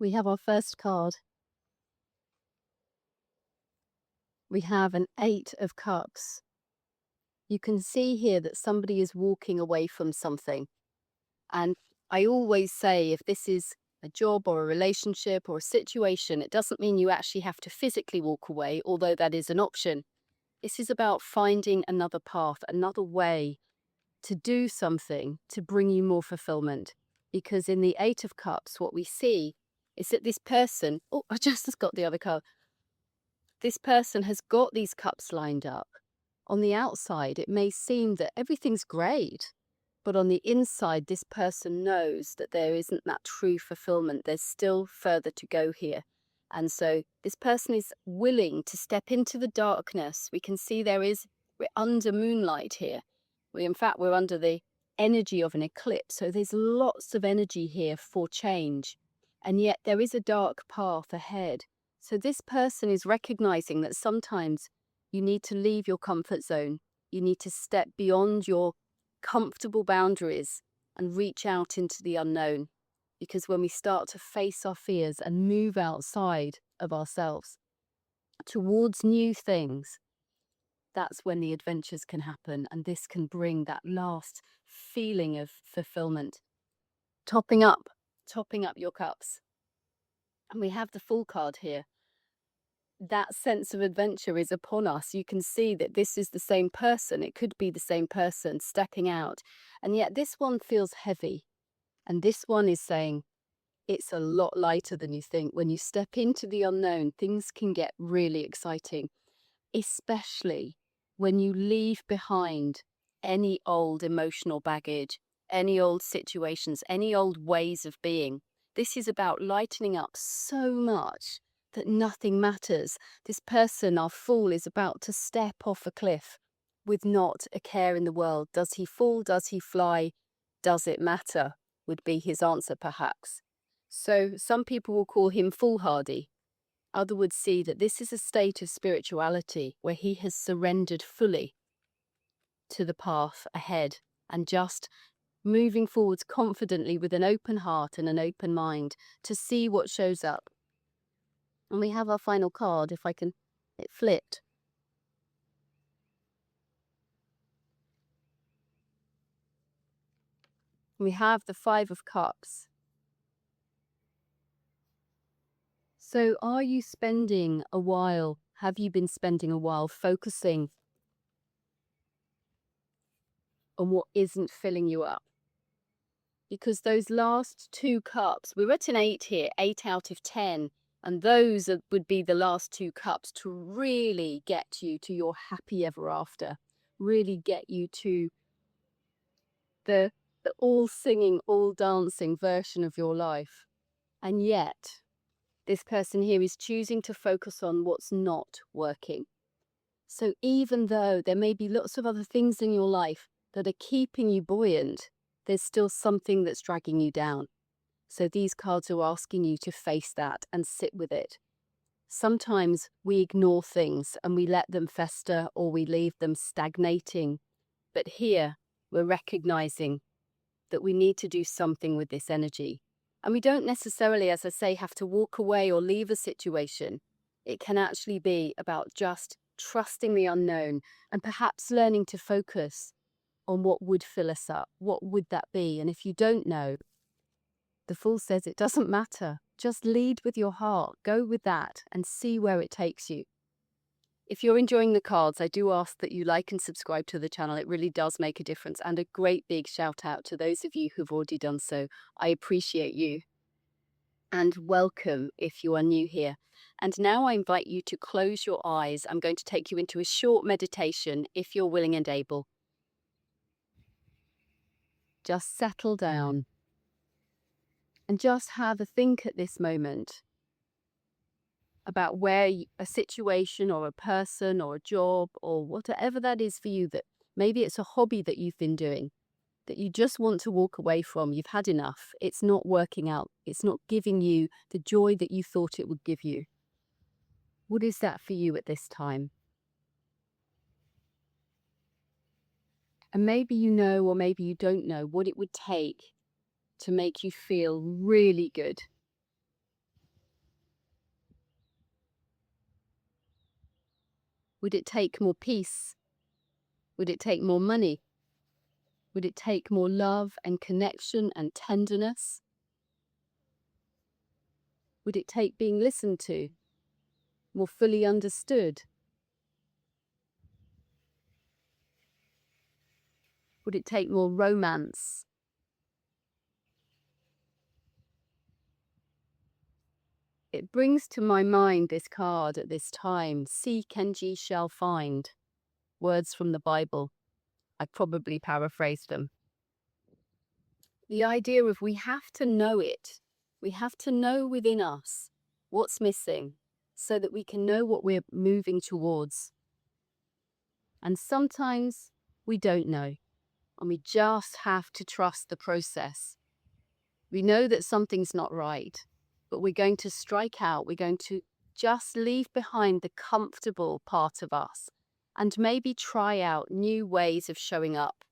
We have our first card. We have an Eight of Cups. You can see here that somebody is walking away from something. And I always say, if this is a job or a relationship or a situation, it doesn't mean you actually have to physically walk away, although that is an option. This is about finding another path, another way to do something to bring you more fulfillment. Because in the Eight of Cups, what we see is that this person, oh, I just got the other card. This person has got these cups lined up. On the outside, it may seem that everything's great, but on the inside, this person knows that there isn't that true fulfillment. There's still further to go here. And so this person is willing to step into the darkness. We can see we're under moonlight here. In fact, we're under the energy of an eclipse. So there's lots of energy here for change. And yet there is a dark path ahead. So this person is recognizing that sometimes you need to leave your comfort zone. You need to step beyond your comfortable boundaries and reach out into the unknown. Because when we start to face our fears and move outside of ourselves towards new things, that's when the adventures can happen, and this can bring that last feeling of fulfillment. Topping up your cups. And we have the Fool card here. That sense of adventure is upon us. You can see that this is the same person. It could be the same person stepping out. And yet this one feels heavy. And this one is saying, it's a lot lighter than you think. When you step into the unknown, things can get really exciting, especially when you leave behind any old emotional baggage, any old situations, any old ways of being. This is about lightening up so much that nothing matters. This person, our fool, is about to step off a cliff with not a care in the world. Does he fall? Does he fly? Does it matter? Would be his answer, perhaps. So some people will call him foolhardy. Others would see that this is a state of spirituality where he has surrendered fully to the path ahead and just moving forwards confidently with an open heart and an open mind to see what shows up. And we have our final card, if I can, it flipped. We have the Five of Cups. So have you been spending a while focusing on what isn't filling you up? Because those last two cups, we're at an 8 here, 8 out of 10. And would be the last two cups to really get you to your happy ever after, really get you to the all singing, all dancing version of your life. And yet, this person here is choosing to focus on what's not working. So even though there may be lots of other things in your life that are keeping you buoyant, there's still something that's dragging you down. So these cards are asking you to face that and sit with it. Sometimes we ignore things and we let them fester or we leave them stagnating. But here we're recognizing that we need to do something with this energy. And we don't necessarily, as I say, have to walk away or leave a situation. It can actually be about just trusting the unknown and perhaps learning to focus on what would fill us up. What would that be? And if you don't know, the Fool says it doesn't matter. Just lead with your heart. Go with that and see where it takes you. If you're enjoying the cards, I do ask that you like and subscribe to the channel. It really does make a difference. And a great big shout out to those of you who've already done so. I appreciate you. And welcome if you are new here. And now I invite you to close your eyes. I'm going to take you into a short meditation if you're willing and able. Just settle down and just have a think at this moment about where a situation or a person or a job or whatever that is for you, that maybe it's a hobby that you've been doing that you just want to walk away from. You've had enough. It's not working out. It's not giving you the joy that you thought it would give you. What is that for you at this time? And maybe you know, or maybe you don't know what it would take to make you feel really good. Would it take more peace? Would it take more money? Would it take more love and connection and tenderness? Would it take being listened to, more fully understood? Would it take more romance? It brings to my mind this card at this time: seek and ye shall find. Words from the Bible. I probably paraphrased them. The idea of we have to know it. We have to know within us what's missing so that we can know what we're moving towards. And sometimes we don't know, and we just have to trust the process. We know that something's not right, but we're going to strike out. We're going to just leave behind the comfortable part of us and maybe try out new ways of showing up.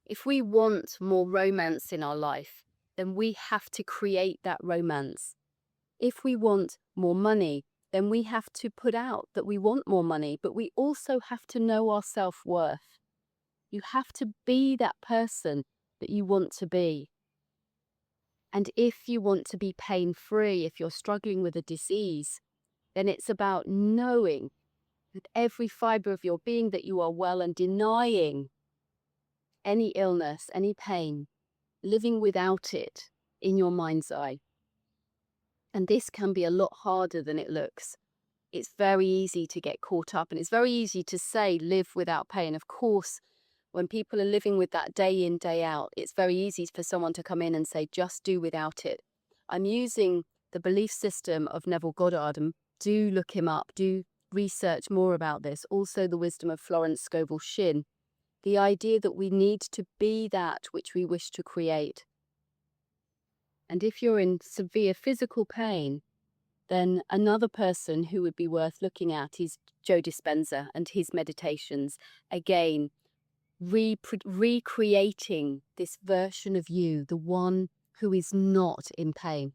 If we want more romance in our life, then we have to create that romance. If we want more money, then we have to put out that we want more money, but we also have to know our self-worth. You have to be that person that you want to be. And if you want to be pain-free, if you're struggling with a disease, then it's about knowing with every fiber of your being that you are well and denying any illness, any pain, living without it in your mind's eye. And this can be a lot harder than it looks. It's very easy to get caught up, and it's very easy to say live without pain. Of course, when people are living with that day in, day out, it's very easy for someone to come in and say, just do without it. I'm using the belief system of Neville Goddard, and do look him up, do research more about this. Also the wisdom of Florence Scovel Shinn. The idea that we need to be that which we wish to create. And if you're in severe physical pain, then another person who would be worth looking at is Joe Dispenza and his meditations. Again, recreating this version of you, the one who is not in pain.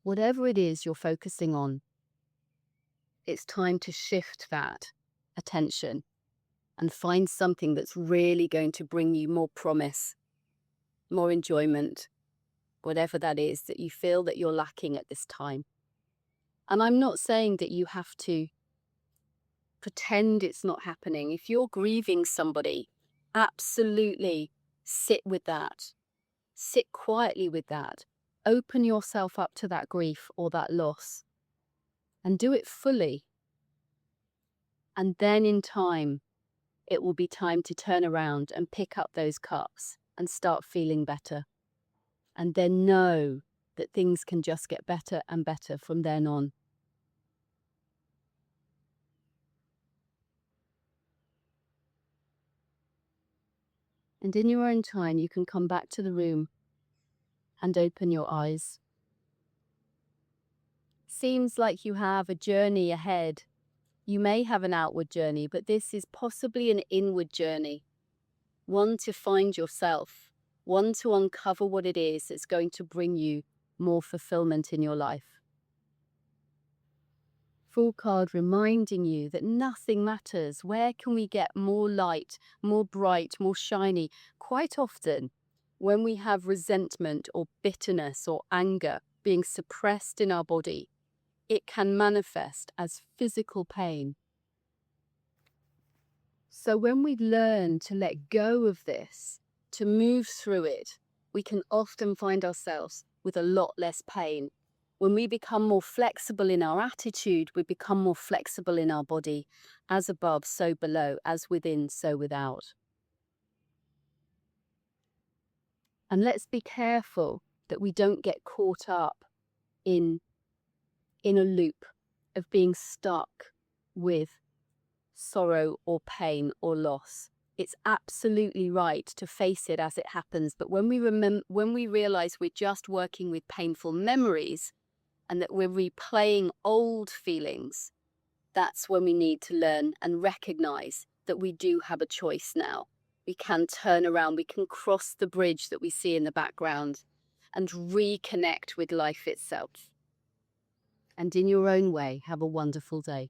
Whatever it is you're focusing on, it's time to shift that attention and find something that's really going to bring you more promise, more enjoyment, whatever that is that you feel that you're lacking at this time. And I'm not saying that you have to pretend it's not happening. If you're grieving somebody, absolutely sit with that. Sit quietly with that. Open yourself up to that grief or that loss and do it fully. And then in time, it will be time to turn around and pick up those cups and start feeling better. And then know that things can just get better and better from then on. And in your own time, you can come back to the room and open your eyes. Seems like you have a journey ahead. You may have an outward journey, but this is possibly an inward journey. One to find yourself, one to uncover what it is that's going to bring you more fulfillment in your life. Full card reminding you that nothing matters. Where can we get more light, more bright, more shiny? Quite often, when we have resentment or bitterness or anger being suppressed in our body, it can manifest as physical pain. So when we learn to let go of this, to move through it, we can often find ourselves with a lot less pain. When we become more flexible in our attitude, we become more flexible in our body. As above, so below, as within, so without. And let's be careful that we don't get caught up in a loop of being stuck with sorrow or pain or loss. It's absolutely right to face it as it happens, but when we realize we're just working with painful memories and that we're replaying old feelings, that's when we need to learn and recognize that we do have a choice now. We can turn around, we can cross the bridge that we see in the background and reconnect with life itself. And in your own way, have a wonderful day.